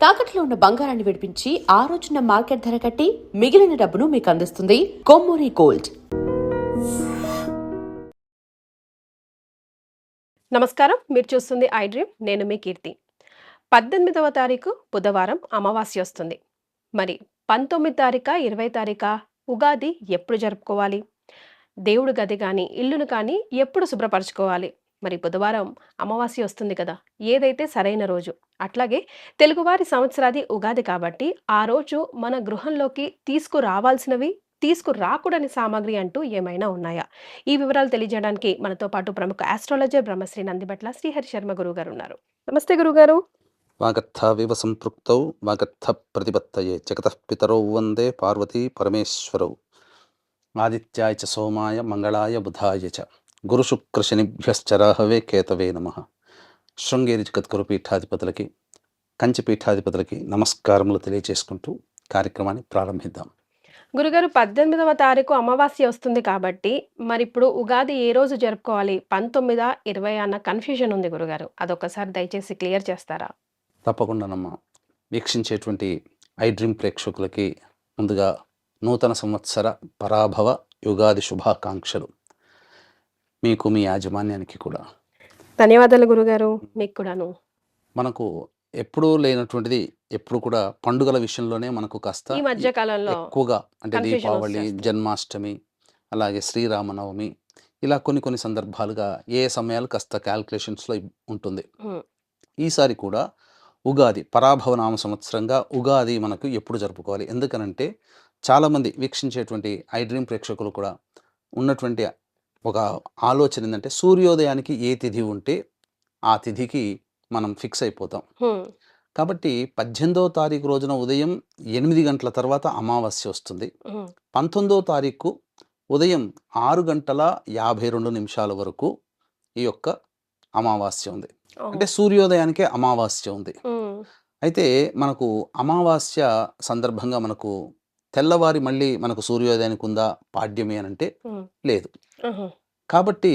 తాకట్లో ఉన్న బంగారాన్ని విడిపించి ఆ రోజున మార్కెట్ ధర కట్టి మిగిలిన డబ్బును మీకు అందిస్తుంది కొమ్మూరి గోల్డ్. నమస్కారం, మీరు చూస్తుంది ఐ డ్రీమ్. నేను మీ కీర్తి. 18వ తారీఖు బుధవారం అమావాస్య వస్తుంది. మరి 19 తారీఖా 20 తారీఖా ఉగాది ఎప్పుడు జరుపుకోవాలి? దేవుడి గది కానీ ఇల్లును కానీ ఎప్పుడు శుభ్రపరచుకోవాలి? మరి బుధవారం అమావాస్య వస్తుంది కదా, ఏదైతే సరైన రోజు. అట్లాగే తెలుగువారి సంవత్సరాది ఉగాది కాబట్టి ఆ రోజు మన గృహంలోకి తీసుకురావాల్సినవి, తీసుకురాకూడని సామాగ్రి అంటూ ఏమైనా ఉన్నాయా? ఈ వివరాలు తెలియజేయడానికి మనతో పాటు ప్రముఖ ఆస్ట్రాలజర్ బ్రహ్మశ్రీ నందిబట్ల శ్రీహరి శర్మ గురువు గారు ఉన్నారు. నమస్తే గురుగారు. వాగర్థావివ సంపృక్తౌ వాగర్థ ప్రతిపత్తయే జగతః పితరౌ వందే పార్వతీ పరమేశ్వరౌ ఆదిత్యాయ చ సోమాయ మంగళాయ బుధాయ చ గురుశుక్రశనిభ్యశ్చరాహవే కేతవే నమః. శృంగేరి జగద్గురు పీఠాధిపతులకి, కంచి పీఠాధిపతులకి నమస్కారములు తెలియజేసుకుంటూ కార్యక్రమాన్ని ప్రారంభిద్దాం. గురుగారు, 18వ తారీఖు అమావాస్య వస్తుంది కాబట్టి మరి ఇప్పుడు ఉగాది ఏ రోజు జరుపుకోవాలి? 19, 20 అన్న కన్ఫ్యూజన్ ఉంది గురుగారు. అదొకసారి దయచేసి క్లియర్ చేస్తారా? తప్పకుండానమ్మా. వీక్షించేటువంటి ఐ డ్రీమ్ ప్రేక్షకులకి ముందుగా నూతన సంవత్సర పరాభవ యుగాది శుభాకాంక్షలు. మీకు, మీ యాజమాన్యానికి కూడా ధన్యవాదాలు గురుగారు. మీకు కూడాను. మనకు ఎప్పుడూ లేనటువంటిది ఎప్పుడు కూడా పండుగల విషయంలోనే మనకు కాస్త ఈ మధ్య కాలంలో ఎక్కువగా, అంటే confusion దీపావళి, వచ్చేస్తుంది. జన్మాష్టమి, అలాగే శ్రీరామనవమి, ఇలా కొన్ని సందర్భాలుగా ఏ సమయాలు కాస్త క్యాల్కులేషన్స్లో ఉంటుంది. హ్మ్. ఈసారి కూడా ఉగాది పరాభవనామ సంవత్సరంగా ఉగాది మనకు ఎప్పుడు జరుపుకోవాలి? ఎందుకనంటే చాలామంది వీక్షించేటువంటి ఐ డ్రీమ్ ప్రేక్షకులు కూడా ఉన్నటువంటి ఒక ఆలోచన ఏంటంటే, సూర్యోదయానికి ఏ తిథి ఉంటే ఆ తిథికి మనం ఫిక్స్ అయిపోతాం. హ్మ్. కాబట్టి 18వ తారీఖు రోజున ఉదయం 8 గంటల తర్వాత అమావాస్య వస్తుంది. హ్మ్. 19వ తారీఖు ఉదయం 6:52 వరకు ఈ యొక్క అమావాస్య ఉంది. ఓహో. అంటే సూర్యోదయానికే అమావాస్య ఉంది. హ్మ్. అయితే మనకు అమావాస్య సందర్భంగా మనకు తెల్లవారి మళ్ళీ మనకు సూర్యోదయానికి ఉందా పాడ్యమి అని అంటే హ్మ్. లేదు. ఆహా. కాబట్టి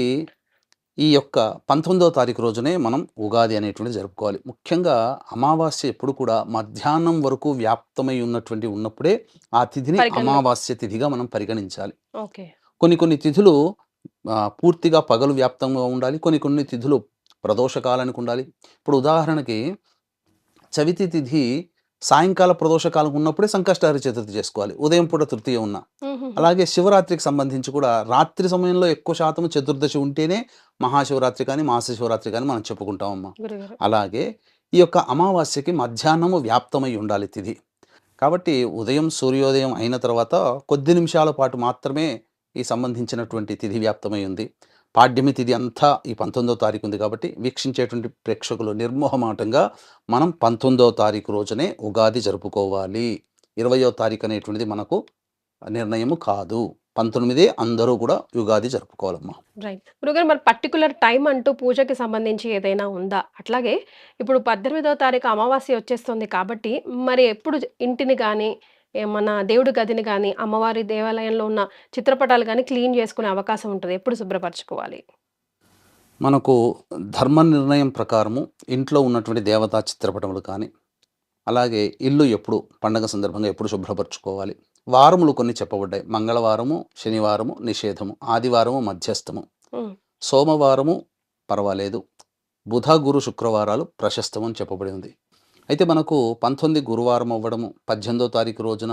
ఈ యొక్క 19వ తారీఖు రోజునే మనం ఉగాది అనేటువంటిది జరుపుకోవాలి. ముఖ్యంగా అమావాస్య ఎప్పుడు కూడా మధ్యాహ్నం వరకు వ్యాప్తమై ఉన్నప్పుడే ఆ తిథిని పరిగణలో. అమావాస్య తిథిగా మనం పరిగణించాలి. ఓకే. కొన్ని తిథులు పూర్తిగా పగలు వ్యాప్తంగా ఉండాలి. కొన్ని తిథులు ప్రదోషకాలానికి ఉండాలి. ఇప్పుడు ఉదాహరణకి చవితి తిథి సాయంకాల ప్రదోషకాలం ఉన్నప్పుడే సంకష్టహర చతుర్థి చేసుకోవాలి, ఉదయం పూట తృతీయ ఉన్న. హుహుహు. అలాగే శివరాత్రికి సంబంధించి కూడా రాత్రి సమయంలో ఎక్కువ శాతం చతుర్దశి ఉంటేనే మహాశివరాత్రి కానీ మహాశివరాత్రి కానీ మనం చెప్పుకుంటామమ్మా. గురుగారు. అలాగే ఈ యొక్క అమావాస్యకి మధ్యాహ్నము వ్యాప్తమై ఉండాలి తిథి. కాబట్టి ఉదయం సూర్యోదయం అయిన తర్వాత కొద్ది నిమిషాల పాటు మాత్రమే ఈ సంబంధించినటువంటి తిథి వ్యాప్తమై ఉంది. పాడ్యమి తిథి అంతా ఈ 19వ తారీఖు ఉంది. కాబట్టి వీక్షించేటువంటి ప్రేక్షకులు నిర్మోహమాటంగా మనం 19వ తారీఖు రోజునే ఉగాది జరుపుకోవాలి. 20వ తారీఖు అనేటువంటిది మనకు నిర్ణయము కాదు. 19 అందరూ కూడా ఉగాది జరుపుకోవాలమ్మా. రైట్. గురుగారు, మరి పర్టికులర్ టైం అంటూ పూజకి సంబంధించి ఏదైనా ఉందా? అట్లాగే ఇప్పుడు 18వ తారీఖు అమావాస్య వచ్చేస్తుంది కాబట్టి మరి ఎప్పుడు ఇంటిని కానీ, ఏమన్నా దేవుడి గదిని కానీ, అమ్మవారి దేవాలయంలో ఉన్న చిత్రపటాలు కానీ క్లీన్ చేసుకునే అవకాశం ఉంటుంది? ఎప్పుడు శుభ్రపరచుకోవాలి? మనకు ధర్మ నిర్ణయం ప్రకారము ఇంట్లో ఉన్నటువంటి దేవతా చిత్రపటములు కానీ, అలాగే ఇల్లు ఎప్పుడు పండగ సందర్భంగా ఎప్పుడు శుభ్రపరచుకోవాలి. వారములు కొన్ని చెప్పబడ్డాయి. మంగళవారము, శనివారము నిషేధము, ఆదివారము మధ్యస్థము, హ్మ్. సోమవారము పర్వాలేదు, బుధ గురు శుక్రవారాలు ప్రశస్తము అని చెప్పబడి ఉంది. అయితే మనకు 19 గురువారం అవ్వడము, 18వ తారీఖు రోజున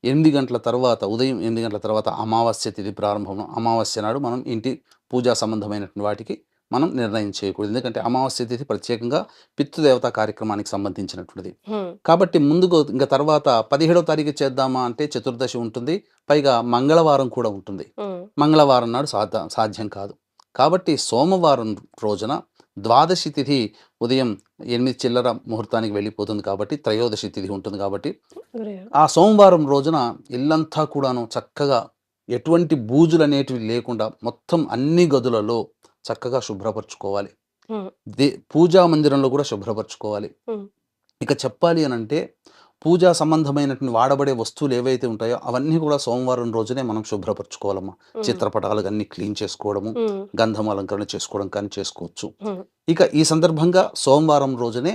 8 గంటల తర్వాత, ఉదయం 8 గంటల తర్వాత అమావాస్య తిథి ప్రారంభం. అమావాస్య నాడు మనం ఇంటి పూజా సంబంధమైనటువంటి వాటికి మనం నిర్ణయం చేయకూడదు. ఎందుకంటే అమావాస్య తిథి ప్రత్యేకంగా పితృదేవతా కార్యక్రమానికి సంబంధించినటువంటిది. హ్మ్. కాబట్టి ముందుకు ఇంకా తర్వాత 17వ తారీఖు చేద్దామా అంటే చతుర్దశి ఉంటుంది, పైగా మంగళవారం కూడా ఉంటుంది. హ్మ్. మంగళవారం నాడు సాధ్యం కాదు. కాబట్టి సోమవారం రోజున ద్వాదశి తిథి ఉదయం 8 చిల్లర ముహూర్తానికి వెళ్ళిపోతుంది. కాబట్టి త్రయోదశి తిథి ఉంటుంది. కాబట్టి గురుగారు. ఆ సోమవారం రోజున ఇల్లంతా కూడాను చక్కగా ఎటువంటి బూజులు అనేటివి లేకుండా మొత్తం అన్ని గదులలో చక్కగా శుభ్రపరచుకోవాలి. హ్మ్. పూజా మందిరంలో కూడా శుభ్రపరచుకోవాలి. హ్మ్. ఇక చెప్పాలి అని అంటే పూజా సంబంధమైనటువంటి వాడబడే వస్తువులు ఏవైతే ఉంటాయో అవన్నీ కూడా సోమవారం రోజునే మనం శుభ్రపరచుకోవాలమ్మా. చిత్రపటాలు అన్నీ క్లీన్ చేసుకోవడము, హ్మ్. గంధం అలంకరణ చేసుకోవడం కానీ చేసుకోవచ్చు. హ్మ్. ఇక ఈ సందర్భంగా సోమవారం రోజునే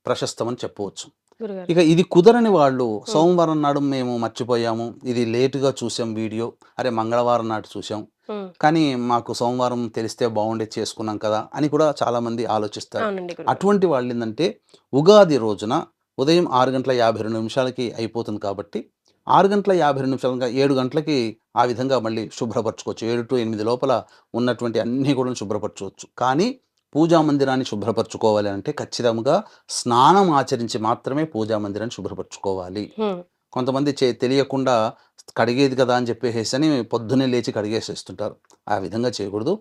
ప్రశస్తమని చెప్పవచ్చు. గురుగారు. ఇక ఇది కుదరని వాళ్ళు సోమవారం నాడు మేము మర్చిపోయాము, ఇది లేటుగా చూసాం వీడియో, అరే మంగళవారం నాడు చూసాం, హ్మ్. కానీ మాకు సోమవారం తెలిస్తే బాగుండేది చేసుకున్నాం కదా అని కూడా చాలామంది ఆలోచిస్తారు. అవునండి గురుగారు. అటువంటి వాళ్ళు ఏంటంటే ఉగాది రోజున ఉదయం 6:52 అయిపోతుంది కాబట్టి 6:52 7 గంటలకి ఆ విధంగా మళ్ళీ శుభ్రపరచుకోవచ్చు. 7-8 లోపల ఉన్నటువంటి అన్నీ కూడా శుభ్రపరచుకోవచ్చు. కానీ పూజా మందిరాన్ని శుభ్రపరచుకోవాలి అంటే ఖచ్చితంగా స్నానం ఆచరించి మాత్రమే పూజా మందిరాన్ని శుభ్రపరచుకోవాలి. హ్మ్. కొంతమంది తెలియకుండా కడిగేది కదా అని చెప్పేసేసని పొద్దున్నే లేచి కడిగేసేస్తుంటారు. ఆ విధంగా చేయకూడదు.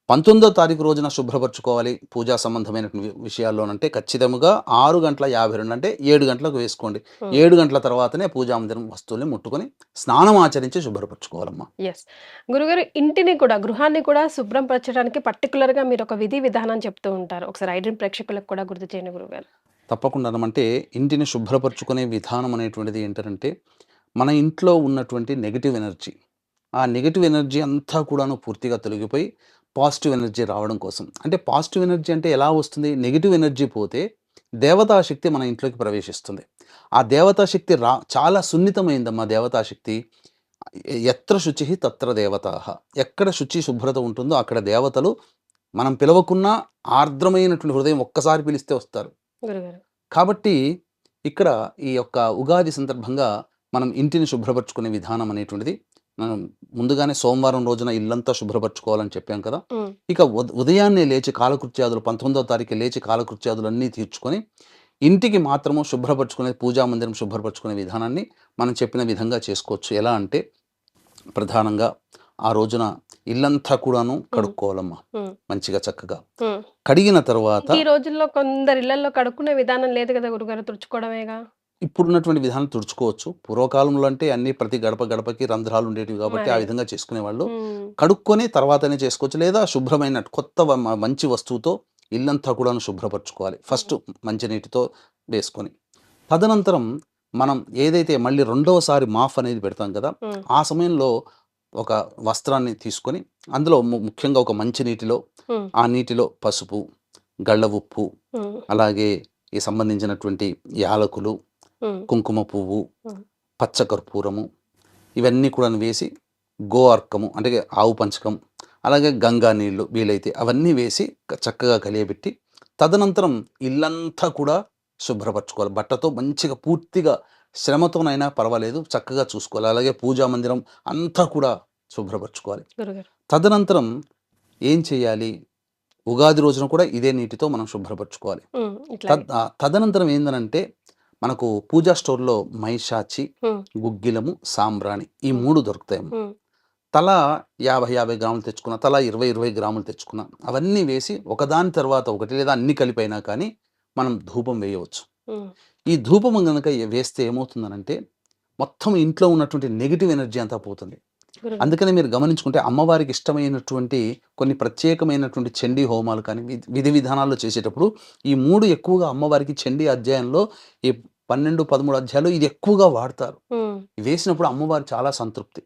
19వ తారీఖు రోజున శుభ్రపరచుకోవాలి పూజా సంబంధమైనటువంటి విషయాల్లోనంటే ఖచ్చితంగా 6:52 అంటే 7 గంటలకు వేసుకోండి. హ్మ్. 7 గంటల తర్వాతనే పూజా మందిరం వస్తువుల్ని ముట్టుకొని స్నానం ఆచరించి శుభ్రపరచుకోవాలమ్మా. యెస్. గురుగారు ఇంటిని కూడా, గృహాన్ని కూడా శుభ్రం పరచడానికి పర్టిక్యులర్‌గా మీరొక విధి విధానం చెప్తూ ఉంటారు. ఒకసారి ఐ డ్రీమ్ ప్రేక్షకులకు కూడా గుర్తు చేయండి గురుగారు. తప్పకుండానంటే ఇంటిని శుభ్రపరచుకునే విధానం అనేటువంటిది ఏంటంటే మన ఇంట్లో ఉన్నటువంటి నెగెటివ్ ఎనర్జీ, ఆ నెగెటివ్ ఎనర్జీ అంతా కూడాను పూర్తిగా తొలగిపోయి పాజిటివ్ ఎనర్జీ రావడం కోసం. అంటే పాజిటివ్ ఎనర్జీ అంటే ఎలా వస్తుంది? నెగెటివ్ ఎనర్జీ పోతే దేవతా శక్తి మన ఇంట్లోకి ప్రవేశిస్తుంది. ఆ దేవతా శక్తి చాలా సున్నితమైందమ్మా దేవతా శక్తి. ఎత్ర శుచిః తత్ర దేవతాః. ఎక్కడ శుచి శుభ్రత ఉంటుందో అక్కడ దేవతలు మనం పిలవకున్నా ఆర్ద్రమైనటువంటి హృదయం ఒక్కసారి పిలిస్తే వస్తారు. గురుగారు. కాబట్టి ఇక్కడ ఈ యొక్క ఉగాది సందర్భంగా మనం ఇంటిని శుభ్రపరచుకునే విధానం అనేటువంటిది మనం ముందుగానే సోమవారం రోజున ఇల్లంతా శుభ్రపరచుకోవాలని చెప్పాం కదా. హ్మ్. ఇక ఉదయాన్నే లేచి కాలకృత్యాదులు 19వ తారీఖు లేచి కాలకృత్యాదులన్నీ తీర్చుకొని ఇంటికి మాత్రము శుభ్రపరచుకునే పూజా మందిరం శుభ్రపరచుకునే విధానాన్ని మనం చెప్పిన విధంగా చేసుకోవచ్చు. ఎలా అంటే ప్రధానంగా ఆ రోజున ఇల్లంతా కూడాను కడుక్కోవాలమ్మా హ్మ్. మంచిగా చక్కగా. హ్మ్. కడిగిన తర్వాత ఈ రోజుల్లో కొందరి ఇళ్లల్లో కడుక్కునే విధానం లేదు కదా గురుగారు. తుడుచుకోవడమేగా. ఇప్పుడున్నటువంటి విధానం తుడుచుకోవచ్చు. పూర్వకాలంలో అంటే అన్నీ ప్రతి గడప గడపకి రంధ్రాలు ఉండేటివి కాబట్టి ఆ మరి. విధంగా చేసుకునేవాళ్ళు. హ్మ్. కడుక్కొని తర్వాతనే చేసుకోవచ్చు. లేదా శుభ్రమైన కొత్త మంచి వస్తువుతో ఇల్లంతా కూడాను శుభ్రపరచుకోవాలి. ఫస్ట్ మంచినీటితో వేసుకొని. తదనంతరం మనం ఏదైతే మళ్ళీ రెండవసారి మాఫ్ అనేది పెడతాం కదా! హ్మ్. ఆ సమయంలో ఒక వస్త్రాన్ని తీసుకొని అందులో ముఖ్యంగా ఒక మంచి నీటిలో హ్మ్. ఆ నీటిలో పసుపు, గళ్ళ ఉప్పు, హ్మ్. అలాగే ఈ సంబంధించినటువంటి యాలకులు, హ్మ్. కుంకుమ పువ్వు, హ్మ్. పచ్చకర్పూరము ఇవన్నీ కూడాను వేసి గో అర్కము అంటే ఆవు పంచకం, అలాగే గంగా నీళ్ళు వీలైతే అవన్నీ వేసి చక్కగా కలియబెట్టి తదనంతరం ఇల్లంతా కూడా శుభ్రపరచుకోవాలి. బట్టతో మంచిగా పూర్తిగా శ్రమతోనైనా పర్వాలేదు చక్కగా చూసుకోవాలి. అలాగే పూజా మందిరం అంతా కూడా శుభ్రపరచుకోవాలి. గురుగారు. తదనంతరం ఏం చేయాలి? ఉగాది రోజున కూడా ఇదే నీటితో మనం శుభ్రపరచుకోవాలి. హ్మ్. ఇట్లాగే. తదనంతరం ఏందనంటే మనకు పూజా స్టోర్‌లో మైషాచి, హ్మ్. గుగ్గిలము, సాంబ్రాణి ఈ హ్మ్. 3 దొరుకుతాయమ్మ. హ్మ్. తలా 50 గ్రాములు తెచ్చుకున్న, తలా 20 గ్రాములు తెచ్చుకున్న అవన్నీ వేసి ఒకదాని తర్వాత ఒకటి లేదా అన్నీ కలిపైనా కానీ మనం ధూపం వేయవచ్చు. హ్మ్. ఈ ధూపం గనక వేస్తే ఏమవుతుందనంటే మొత్తం ఇంట్లో ఉన్నటువంటి నెగెటివ్ ఎనర్జీ అంతా పోతుంది. గురుగారు. అందుకని మీరు గమనించుకుంటే అమ్మవారికి ఇష్టమైనటువంటి కొన్ని ప్రత్యేకమైనటువంటి చండీ హోమాలు కానీ విధి విధానాల్లో చేసేటప్పుడు ఈ 3 ఎక్కువగా అమ్మవారికి చండీ అధ్యాయంలో ఈ 12, 13 అధ్యాయాలు ఇది ఎక్కువగా వాడతారు. హ్మ్. వేసినప్పుడు అమ్మవారు చాలా సంతృప్తి.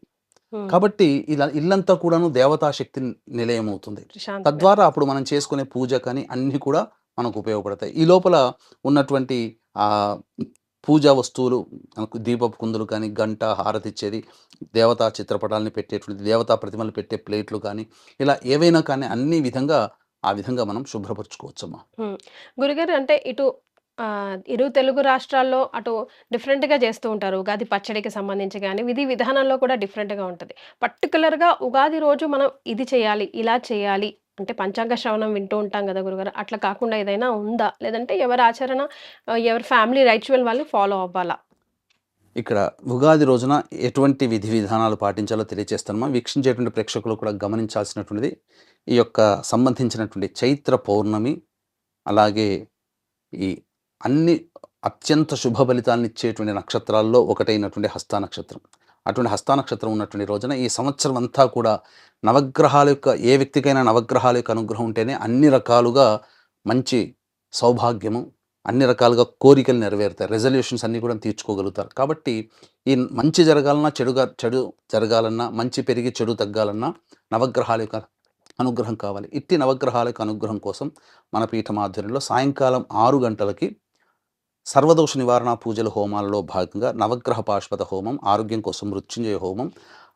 హ్మ్. కాబట్టి ఇలా ఇల్లంతా కూడాను దేవతా శక్తి నిలయమవుతుంది. ప్రశాంతంగా. తద్వారా అప్పుడు మనం చేసుకునే పూజ కానీ అన్నీ కూడా మనకు ఉపయోగపడతాయి. ఈ లోపల ఉన్నటువంటి ఆహ్, పూజా వస్తువులు మనకు దీపపు కుందులు కానీ, గంట, హారతిచ్చేది, దేవతా చిత్రపటాలని పెట్టేటువంటి దేవతా ప్రతిమలు పెట్టే ప్లేట్లు కానీ, ఇలా ఏవైనా కానీ అన్ని విధంగా ఆ విధంగా మనం శుభ్రపరచుకోవచ్చమ్మా. హ్మ్. గురుగారు అంటే ఇటు ఇరు తెలుగు రాష్ట్రాల్లో అటు డిఫరెంట్‌గా చేస్తూ ఉంటారు. ఉగాది పచ్చడికి సంబంధించి గాని, విధి విధానంలో కూడా డిఫరెంట్‌గా ఉంటది. పర్టిక్యులర్‌గా ఉగాది రోజు మనం ఇది చేయాలి, ఇలా చేయాలి అంటే పంచాంగ శ్రవణం వింటూ ఉంటాం గదా గురుగారు. అట్లా కాకుండా ఏదైనా ఉందా? లేదంటే ఎవరి ఆచరణ ఎవరి ఫ్యామిలీ రిచువల్ వాళ్ళు ఫాలో అవ్వాలా? ఇక్కడ ఉగాది రోజున ఎటువంటి విధి విధానాలు పాటించాలో తెలియజేస్తానమ్మా. వీక్షించేటువంటి ప్రేక్షకులు కూడా గమనించాల్సినటువంటిది ఈ యొక్క సంబంధించినటువంటి చైత్ర పౌర్ణమి, అలాగే ఈ అన్ని అత్యంత శుభ ఫలితాలను ఇచ్చేటువంటి నక్షత్రాల్లో ఒకటైనటువంటి హస్తా నక్షత్రం. అటువంటి హస్తా నక్షత్రం ఉన్నటువంటి రోజున ఈ సంవత్సరం అంతా కూడా నవగ్రహాల యొక్క ఏ వ్యక్తికైనా నవగ్రహాల యొక్క అనుగ్రహం ఉంటేనే అన్ని రకాలుగా మంచి సౌభాగ్యము, అన్ని రకాలుగా కోరికలు నెరవేరుతాయి. రెజల్యూషన్స్ అన్నీ కూడా తీర్చుకోగలుగుతారు. కాబట్టి ఈ మంచి జరగాలన్నా, చెడు జరగాలన్నా, మంచి పెరిగి చెడు తగ్గాలన్నా నవగ్రహాల యొక్క అనుగ్రహం కావాలి. ఇట్టి నవగ్రహాల యొక్క అనుగ్రహం కోసం మన పీఠం ఆధ్వర్యంలో సాయంకాలం 6 గంటలకి సర్వదోష నివారణ పూజల హోమాలలో భాగంగా నవగ్రహ పాశుపత హోమం, ఆరోగ్యం కోసం మృత్యుంజయ హోమం,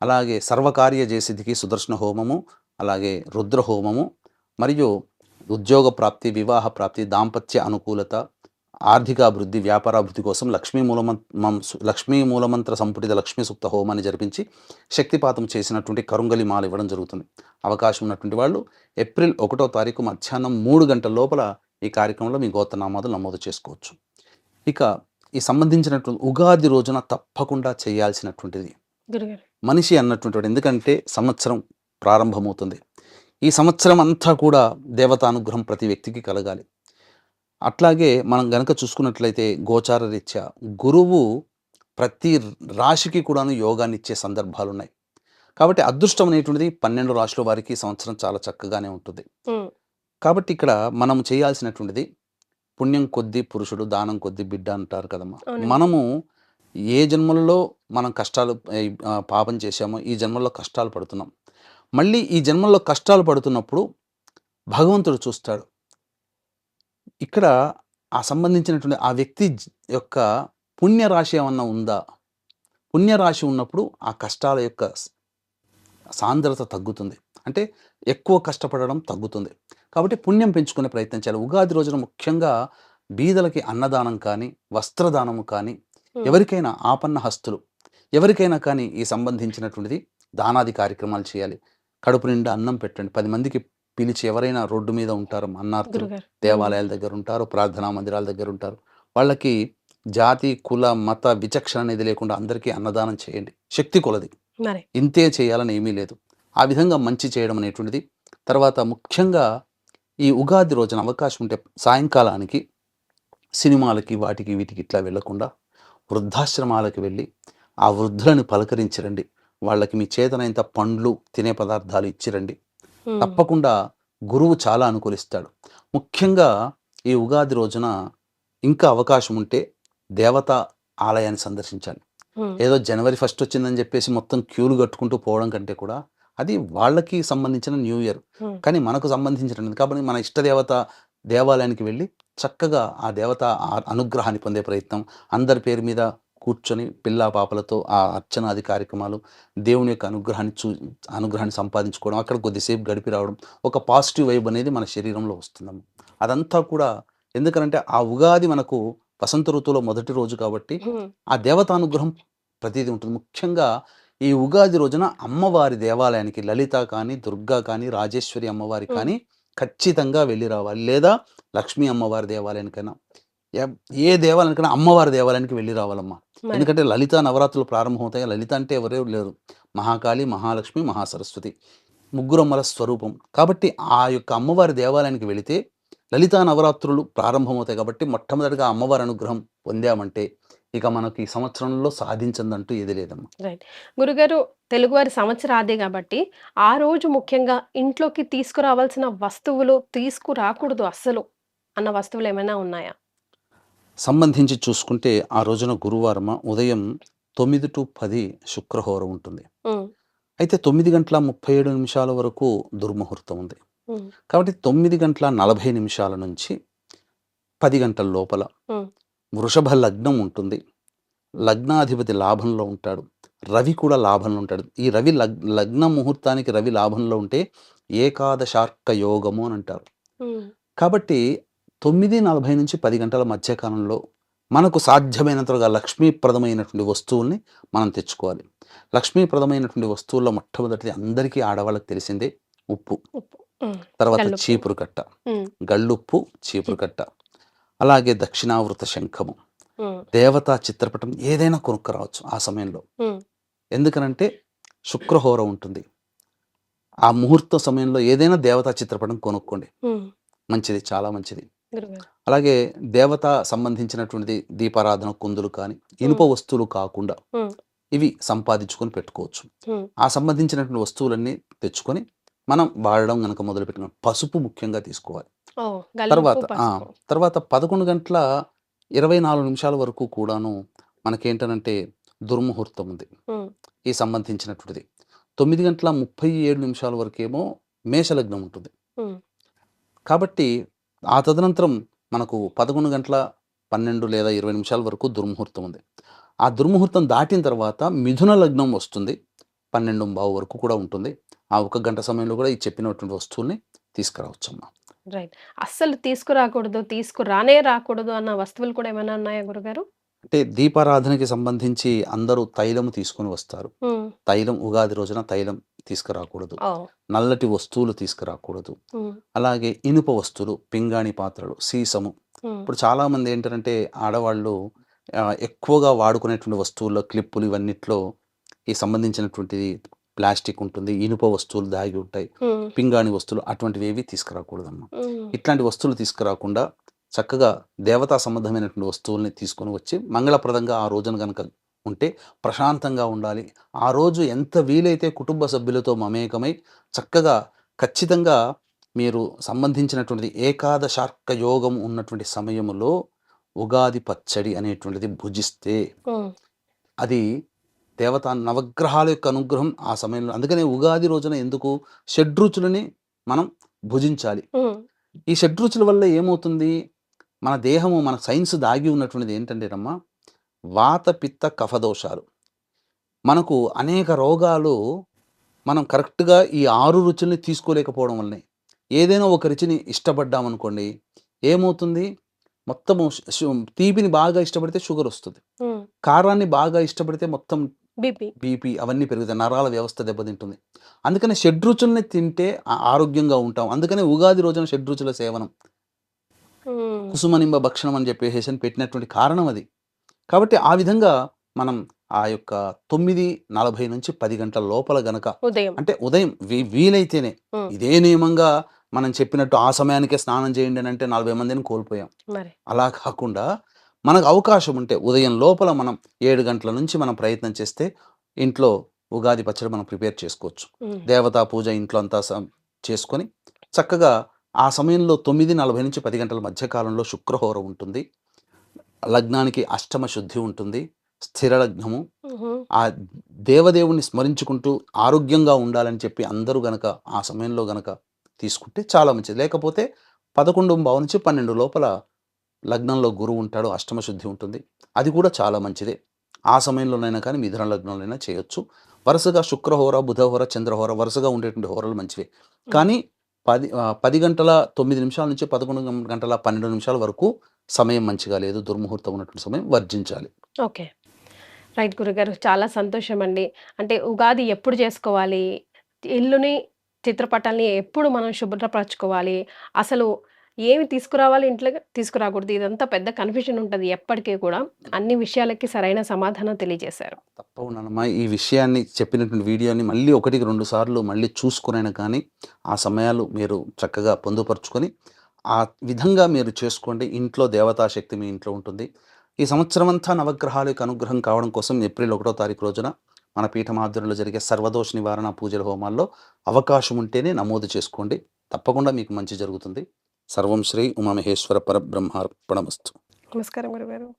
అలాగే సర్వకార్య జయసిద్ధికి సుదర్శన హోమము, అలాగే రుద్ర హోమము, మరియు ఉద్యోగ ప్రాప్తి, వివాహ ప్రాప్తి, దాంపత్య అనుకూలత, ఆర్థికాభివృద్ధి, వ్యాపారాభివృద్ధి కోసం లక్ష్మీ మూలమంత్ర సంపుటిత లక్ష్మీ సూక్త హోమాన్ని జరిపించి శక్తిపాతం చేసినటువంటి కరుంగలి మాల ఇవ్వడం జరుగుతుంది. అవకాశం ఉన్నటువంటి వాళ్ళు ఏప్రిల్ 1వ తారీఖు మధ్యాహ్నం 3 గంటల లోపల ఈ కార్యక్రమంలో మీ గోత్రనామాలు నమోదు చేసుకోవచ్చు. ఇక ఈ సంబంధించినటువంటి ఉగాది రోజున తప్పకుండా చేయాల్సినటువంటిది గురుగారు. మనిషి అన్నటువంటి ఎందుకంటే సంవత్సరం ప్రారంభమవుతుంది. ఈ సంవత్సరం అంతా కూడా దేవతానుగ్రహం ప్రతి వ్యక్తికి కలగాలి. అట్లాగే మనం గనక చూసుకున్నట్లయితే గోచార రీత్యా గురువు ప్రతి రాశికి కూడాను యోగాన్ని ఇచ్చే సందర్భాలు ఉన్నాయి. కాబట్టి అదృష్టం అనేటువంటిది 12 రాశుల వారికి ఈ సంవత్సరం చాలా చక్కగానే ఉంటుంది. కాబట్టి ఇక్కడ మనం చేయాల్సినటువంటిది పుణ్యం కొద్దీ పురుషుడు, దానం కొద్దీ బిడ్డ అంటారు కదమ్మా. మనము ఏ జన్మలలో మనం కష్టాలు పాపం చేశామో ఈ జన్మల్లో కష్టాలు పడుతున్నాం. మళ్ళీ ఈ జన్మల్లో కష్టాలు పడుతున్నప్పుడు భగవంతుడు చూస్తాడు. ఇక్కడ ఆ సంబంధించినటువంటి ఆ వ్యక్తి యొక్క పుణ్యరాశి ఏమన్నా ఉందా? పుణ్యరాశి ఉన్నప్పుడు ఆ కష్టాల యొక్క సాంద్రత తగ్గుతుంది. అంటే ఎక్కువ కష్టపడడం తగ్గుతుంది. కాబట్టి పుణ్యం పెంచుకునే ప్రయత్నం చేయాలి. ఉగాది రోజున ముఖ్యంగా బీదలకి అన్నదానం కానీ, వస్త్రదానము కానీ, ఎవరికైనా ఆపన్న హస్తులు ఎవరికైనా కానీ ఈ సంబంధించినటువంటిది దానాది కార్యక్రమాలు చేయాలి. కడుపు నిండా అన్నం పెట్టండి. 10 మందికి పిలిచి ఎవరైనా రోడ్డు మీద ఉంటారు, అన్నార్థులు దేవాలయాల దగ్గర ఉంటారు, ప్రార్థనా మందిరాల దగ్గర ఉంటారు, వాళ్ళకి జాతి, కుల, మత విచక్షణ అనేది లేకుండా అందరికీ అన్నదానం చేయండి. శక్తి కొలది, ఇంతే చేయాలని ఏమీ లేదు. ఆ విధంగా మంచి చేయడం అనేటువంటిది. తర్వాత ముఖ్యంగా ఈ ఉగాది రోజున అవకాశం ఉంటే సాయంకాలానికి సినిమాలకి వాటికి వీటికి ఇట్లా వెళ్లకుండా వృద్ధాశ్రమాలకు వెళ్ళి ఆ వృద్ధులను పలకరించరండి. వాళ్ళకి మీ చేతనైనంత పండ్లు, తినే పదార్థాలు ఇచ్చిరండి. తప్పకుండా గురువు చాలా అనుకూలిస్తాడు. ముఖ్యంగా ఈ ఉగాది రోజున ఇంకా అవకాశం ఉంటే దేవతా ఆలయాన్ని సందర్శించాలి. ఏదో జనవరి 1 వచ్చిందని చెప్పేసి మొత్తం క్యూలు కట్టుకుంటూ పోవడం కంటే కూడా అది వాళ్ళకి సంబంధించిన న్యూ ఇయర్, కానీ మనకు సంబంధించినది కాబట్టి మన ఇష్టదేవత దేవాలయానికి వెళ్ళి చక్కగా ఆ దేవత అనుగ్రహాన్ని పొందే ప్రయత్నం, అందరి పేరు మీద కూర్చొని పిల్లా పాపలతో ఆ అర్చనాది కార్యక్రమాలు, దేవుని యొక్క అనుగ్రహాన్ని సంపాదించుకోవడం, అక్కడ కొద్దిసేపు గడిపి రావడం, ఒక పాజిటివ్ వైబ్ అనేది మన శరీరంలో వస్తుందమ్మ. అదంతా కూడా ఎందుకనంటే ఆ ఉగాది మనకు వసంత ఋతువులో మొదటి రోజు కాబట్టి ఆ దేవతానుగ్రహం ప్రతిదీ ఉంటుంది. ముఖ్యంగా ఈ ఉగాది రోజున అమ్మవారి దేవాలయానికి లలిత కానీ, దుర్గా కానీ, రాజేశ్వరి అమ్మవారి కానీ ఖచ్చితంగా వెళ్ళి రావాలి. లేదా లక్ష్మీ అమ్మవారి దేవాలయానికైనా, ఏ దేవాలయానికైనా అమ్మవారి దేవాలయానికి వెళ్ళి రావాలమ్మా. ఎందుకంటే లలిత నవరాత్రులు ప్రారంభమవుతాయి. లలిత అంటే ఎవరే లేరు, మహాకాళి, మహాలక్ష్మి, మహాసరస్వతి, ముగ్గురమ్మల స్వరూపం. కాబట్టి ఆ యొక్క అమ్మవారి దేవాలయానికి వెళితే లలితా నవరాత్రులు ప్రారంభమవుతాయి. కాబట్టి మొట్టమొదటిగా అమ్మవారి అనుగ్రహం పొందామంటే ఇక మనకి ఈ సంవత్సరంలో సాధించిందంటూ ఏది లేదమ్మా. రైట్ గురుగారు, తెలుగువారి సంవత్సరాదే కాబట్టి ఆ రోజు ముఖ్యంగా ఇంట్లోకి తీసుకురావాల్సిన వస్తువులు, తీసుకురాకూడదు అస్సలు అన్న వస్తువులు ఏమైనా ఉన్నాయా? సంబంధించి చూసుకుంటే ఆ రోజున గురువారం ఉదయం 9 to 10 శుక్రహోరం ఉంటుంది. అయితే 9 గంటల 37 నిమిషాల వరకు దుర్ముహూర్తం ఉంది. కాబట్టి 9 గంటల 40 నిమిషాల నుంచి 10 గంటల లోపల వృషభ లగ్నం ఉంటుంది. లగ్నాధిపతి లాభంలో ఉంటాడు, రవి కూడా లాభంలో ఉంటాడు. ఈ రవి లగ్న ముహూర్తానికి రవి లాభంలో ఉంటే ఏకాదశార్క యోగము అని అంటారు. కాబట్టి 9:40 నుంచి 10 గంటల మధ్యకాలంలో మనకు సాధ్యమైనంతగా లక్ష్మీప్రదమైనటువంటి వస్తువుల్ని మనం తెచ్చుకోవాలి. లక్ష్మీప్రదమైనటువంటి వస్తువుల్లో మొట్టమొదటిది అందరికీ ఆడవాళ్ళకి తెలిసిందే ఉప్పు, తర్వాత చీపురు కట్ట, గళ్ళుప్పు, చీపురు కట్ట, అలాగే దక్షిణావృత శంఖము, దేవతా చిత్రపటం ఏదైనా కొనుక్కరావచ్చు ఆ సమయంలో. ఎందుకనంటే శుక్రహోర ఉంటుంది. ఆ ముహూర్త సమయంలో ఏదైనా దేవతా చిత్రపటం కొనుక్కోండి, మంచిది, చాలా మంచిది. అలాగే దేవత సంబంధించినటువంటి దీపారాధన కుందులు కానీ, ఇనుప వస్తువులు కాకుండా ఇవి సంపాదించుకొని పెట్టుకోవచ్చు. ఆ సంబంధించినటువంటి వస్తువులన్నీ తెచ్చుకొని మనం వాడడం కనుక మొదలు పెట్టుకున్నాం. పసుపు ముఖ్యంగా తీసుకోవాలి. తర్వాత 11 గంటల 24 నిమిషాల వరకు కూడాను మనకేంటనంటే దుర్ముహూర్తం ఉంది ఈ సంబంధించినటువంటిది. 9 గంటల 37 నిమిషాల వరకేమో మేషలగ్నం ఉంటుంది. కాబట్టి ఆ తదనంతరం మనకు 11 గంటల 12 లేదా 20 నిమిషాల వరకు దుర్ముహూర్తం ఉంది. ఆ దుర్ముహూర్తం దాటిన తర్వాత మిథున లగ్నం వస్తుంది. 12:15 వరకు కూడా ఉంటుంది. ఆ 1 గంట సమయంలో కూడా ఈ చెప్పినటువంటి వస్తువుల్ని తీసుకురావచ్చమ్మా. రైట్. అస్సలు తీసుకురాకూడదు, రాకూడదు అన్న వస్తువులు కూడా ఏమైనా ఉన్నాయా గురుగారు? అంటే దీపారాధనకి సంబంధించి అందరూ తైలము తీసుకొని వస్తారు. హ్మ్. తైలం ఉగాది రోజున తైలం తీసుకురాకూడదు. ఓహ్! నల్లటి వస్తువులు తీసుకురాకూడదు. హ్మ్. అలాగే ఇనుప వస్తువులు, పింగాణి పాత్రలు, సీసము. హ్మ్. ఇప్పుడు చాలామంది ఏంటంటే ఆడవాళ్ళు ఎక్కువగా వాడుకునేటువంటి వస్తువుల్లో క్లిప్పులు ఇవన్నిట్లో ఈ సంబంధించినటువంటిది ప్లాస్టిక్ ఉంటుంది. ఇనుప వస్తువులు దాగి ఉంటాయి. హ్మ్. పింగాణి వస్తువులు అటువంటివి ఏవి తీసుకురాకూడదమ్మా. హ్మ్. ఇట్లాంటి వస్తువులు తీసుకురాకుండా చక్కగా దేవతా సంబంధమైనటువంటి వస్తువుల్ని తీసుకొని వచ్చి మంగళప్రదంగా ఆ రోజున గనక ఉంటే ప్రశాంతంగా ఉండాలి. ఆ రోజు ఎంత వీలైతే కుటుంబ సభ్యులతో మమేకమై చక్కగా ఖచ్చితంగా మీరు సంబంధించినటువంటిది ఏకాదశార్క యోగం ఉన్నటువంటి సమయములో ఉగాది పచ్చడి అనేటువంటిది భుజిస్తే హ్మ్. అది దేవతా నవగ్రహాల యొక్క అనుగ్రహం ఆ సమయంలో. అందుకనే ఉగాది రోజున ఎందుకు షడ్రుచులని మనం భుజించాలి. హ్మ్. ఈ షడ్రుచుల వల్ల ఏమవుతుంది? మన దేహము, మన సైన్స్ దాగి ఉన్నటువంటిది ఏంటంటేనమ్మా, వాత, పిత్త, కఫ దోషాలు. మనకు అనేక రోగాలు మనం కరెక్ట్‌గా ఈ 6 రుచుల్ని తీసుకోలేకపోవడం వల్లనే. ఏదైనా ఒక రుచిని ఇష్టపడ్డామనుకోండి, ఏమవుతుంది? మొత్తము తీపిని బాగా ఇష్టపడితే షుగరొస్తది. హ్మ్. కారాన్ని బాగా ఇష్టపడితే మొత్తం బీపీ. బీపీ అవన్నీ పెరుగుతాయి. నరాల వ్యవస్థ దెబ్బతింటుంది. అందుకని షడ్రుచుల్ని తింటే ఆరోగ్యంగా ఉంటాం. అందుకనే ఉగాది రోజున షడ్రుచుల సేవనం. హ్మ్. కుసుమనింబ భక్షణం అని చెప్పేసేసని పెట్టినటువంటి కారణం అది. కాబట్టి ఆ విధంగా మనం ఆ యొక్క 9:40 నుంచి 10 గంటల లోపల గనక ఉదయం. అంటే ఉదయం వీలైతేనే హ్మ్. ఇదే నియమంగా మనం చెప్పినట్టు ఆ సమయానికే స్నానం చేయండి అని అంటే 40 మందిని కోల్పోయాం. మరి. అలా కాకుండా మనకు అవకాశం ఉంటే ఉదయం లోపల మనం 7 గంటల నుంచి మనం ప్రయత్నం చేస్తే ఇంట్లో ఉగాది పచ్చడి మనం ప్రిపేర్ చేసుకోవచ్చు. హ్మ్. దేవతా పూజ ఇంట్లో అంతా చేసుకొని చక్కగా ఆ సమయంలో 9:40 నుంచి 10 గంటల మధ్య కాలంలో శుక్రహోర ఉంటుంది. లగ్నానికి అష్టమ శుద్ధి ఉంటుంది. స్థిర లగ్నము. హుహు. ఆ దేవదేవుణ్ణి స్మరించుకుంటూ ఆరోగ్యంగా ఉండాలని చెప్పి అందరూ గనక ఆ సమయంలో గనక తీసుకుంటే చాలా మంచిది. లేకపోతే 11:15 నుంచి 12 లోపల లగ్నంలో గురువు ఉంటాడు. అష్టమ శుద్ధి ఉంటుంది. అది కూడా చాలా మంచిదే. ఆ సమయంలోనైనా కానీ మిథున లగ్నంలోనైనా చేయొచ్చు. వరుసగా శుక్రహోర, బుధహోర, చంద్రహోర వరుసగా ఉండేటువంటి హోరలు మంచివే. హ్మ్. కానీ 10 గంటల 9 నిమిషాల నుంచి 11 గంటల 12 నిమిషాల వరకు సమయం మంచిగా లేదు. దుర్ముహూర్తం ఉన్నటువంటి సమయం వర్జించాలి. ఓకే. రైట్ గురుగారు. చాలా సంతోషమండి. అంటే ఉగాది ఎప్పుడు చేసుకోవాలి? ఇల్లుని, చిత్రపటాల్ని ఎప్పుడు మనం శుభ్రపరచుకోవాలి? అసలు ఏమి తీసుకురావాలి ఇంట్లోకి, తీసుకురాకూడదు. ఇదంతా పెద్ద కన్‌ఫ్యూజన్ ఉంటది ఎప్పటికి కూడా. అన్ని విషయాలకి సరైన సమాధానం తెలియజేశారు. తప్పకుండానమ్మా. ఈ విషయాన్ని చెప్పినటువంటి వీడియోని మళ్ళీ 1కి 2 సార్లు మళ్ళీ చూసుకొనైనా కానీ, ఆ సమయాలు మీరు చక్కగా పొందుపరుచుకొని, ఆ విధంగా మీరు చేసుకోండి. ఇంట్లో దేవతా శక్తి మీ ఇంట్లో ఉంటుంది. ఈ సంవత్సరమంతా నవగ్రహాల యొక్క అనుగ్రహం కావడం కోసం ఏప్రిల్ 1వ తారీఖు రోజున మన పీఠం ఆధ్వర్యంలో జరిగే సర్వదోష నివారణ పూజల హోమాల్లో అవకాశం ఉంటేనే నమోదు చేసుకోండి. తప్పకుండా మీకు మంచి జరుగుతుంది. సర్వం శ్రీ ఉమామహేశ్వర పరబ్రహ్మార్పణమస్తు. నమస్కారం గురుగారు.